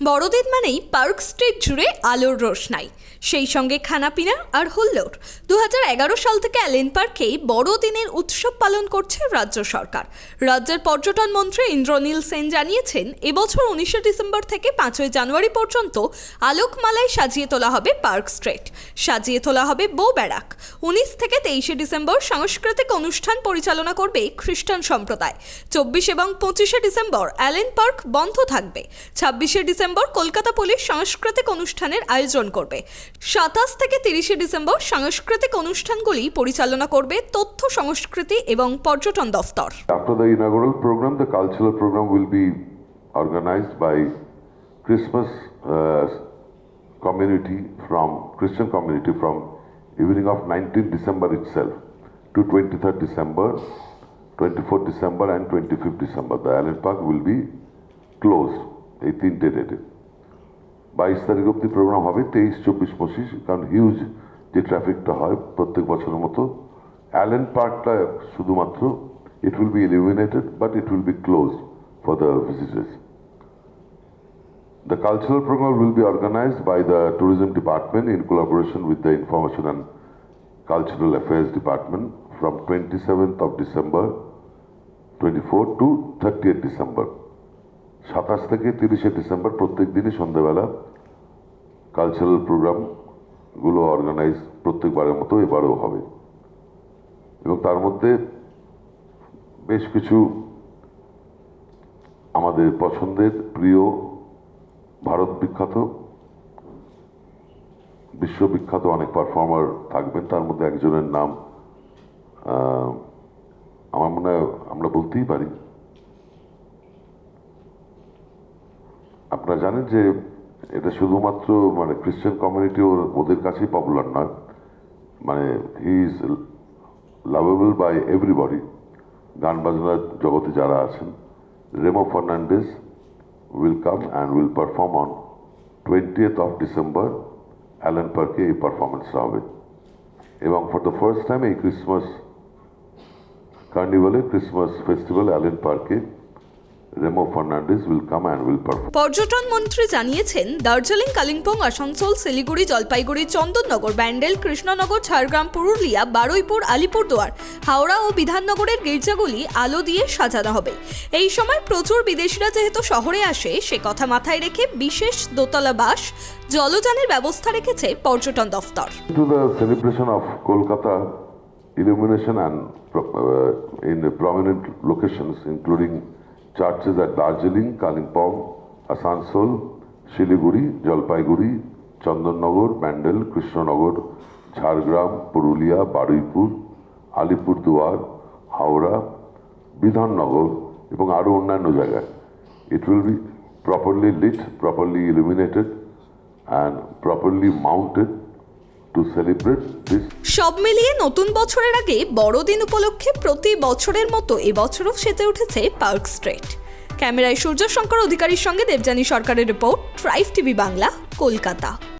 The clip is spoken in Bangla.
বড়দিন মানেই পার্ক স্ট্রিট জুড়ে আলোর রোশনাই, সেই সঙ্গে খানাপিনা আর হুল্লোড়। 2011 সাল থেকে অ্যালেন পার্কে বড়দিনের উৎসব পালন করছে রাজ্য সরকার। রাজ্যের পর্যটন মন্ত্রী ইন্দ্রনীল সেন জানিয়েছেন, এবছর 19শে ডিসেম্বর থেকে 5ই জানুয়ারি পর্যন্ত আলোকমালায় সাজিয়ে তোলা হবে পার্ক স্ট্রিট, সাজিয়ে তোলা হবে বো ব্যারাক। 19 থেকে 23শে ডিসেম্বর সাংস্কৃতিক অনুষ্ঠান পরিচালনা করবে খ্রিস্টান সম্প্রদায়। 24 এবং 25শে ডিসেম্বর অ্যালেন পার্ক বন্ধ থাকবে। 26শে ডিসেম্বর কলকাতা পুলিশ সাংস্কৃতিক অনুষ্ঠানের আয়োজন করবে। 27 থেকে 30শে ডিসেম্বর সাংস্কৃতিক অনুষ্ঠানগুলি পরিচালনা করবে তথ্য সংস্কৃতি এবং পর্যটন দফতর। After the inaugural program, the cultural program will be organized by Christmas Christian community from evening of 19th December itself to 23rd December, 24th December and 25th December. The Allen Park will be closed. এই তিনটে ডেটে 22 তারিখ অব্দি প্রোগ্রাম হবে, 23, 24, 25, কারণ হিউজ যে ট্রাফিকটা হয় প্রত্যেক বছরের মতো। অ্যালেন পার্কটা শুধুমাত্র it will be illuminated but it will be closed for the visitors. The cultural program will be organized by the tourism department in collaboration with the information and cultural affairs department from 27th of December 24 to 30th December. 27 থেকে 30শে ডিসেম্বর প্রত্যেক দিনই সন্ধ্যাবেলা কালচারাল প্রোগ্রামগুলো অর্গানাইজ প্রত্যেকবারের মতো এবারেও হবে, এবং তার মধ্যে বেশ কিছু আমাদের পছন্দের প্রিয় ভারত বিখ্যাত বিশ্ববিখ্যাত অনেক পারফর্মার থাকবেন। তার মধ্যে একজনের নাম আমার মনে হয় আমরা বলতেই পারি। আপনারা জানেন যে এটা শুধুমাত্র মানে খ্রিস্টান কমিউনিটি ওদের কাছেই পপুলার নয়, মানে he is lovable by everybody. গান বাজনার জগতে যারা আছেন, Remo Fernandes will come and will perform on 20th of December Allen পার্কে এই পারফরমেন্সটা হবে। এবং ফর দ্য ফার্স্ট টাইম এই ক্রিসমাস কার্নিভালে, ক্রিসমাস ফেস্টিভ্যাল অ্যালেন পার্কে Remo Fernandes will come and will perform. পর্যটন মন্ত্রী জানিয়েছেন, দার্জিলিং, কালিম্পং, আসানসোল, শিলিগুড়ি, জলপাইগুড়ি, চন্দননগর, ব্যান্ডেল, কৃষ্ণনগর, ঝাড়গ্রাম, পুরুলিয়া, বারুইপুর, আলিপুরদুয়ার, হাওড়া ও বিধাননগরের গির্জাগুলি আলো দিয়ে সাজানো হবে। এই সময় প্রচুর বিদেশিরা যেহেতু শহরে আসে, সে কথা মাথায় রেখে বিশেষ দোতলা বাস, জলযানের ব্যবস্থা রেখেছে পর্যটন দফতর। To the celebration of Kolkata, illumination and in prominent locations including churches at Darjeeling, Kalimpong, Asansol, Shiliguri, Jalpaiguri, Chandannagor, Bandel, Krishnanagar, Jhargram, Purulia, Baruipur, Alipurduar, Howrah, Bidhannagar এবং আরও অন্যান্য জায়গায় it will be properly lit, properly illuminated and properly mounted to celebrate this. সব মিলিয়ে নতুন বছরের আগে বড়দিন উপলক্ষে প্রতি বছরের মতো এবছরও সেজে উঠেছে পার্ক স্ট্রিট। ক্যামেরায় সূর্য শঙ্কর অধিকারীর সঙ্গে দেবযানী সরকারের report, tribe TV Bangla, Kolkata.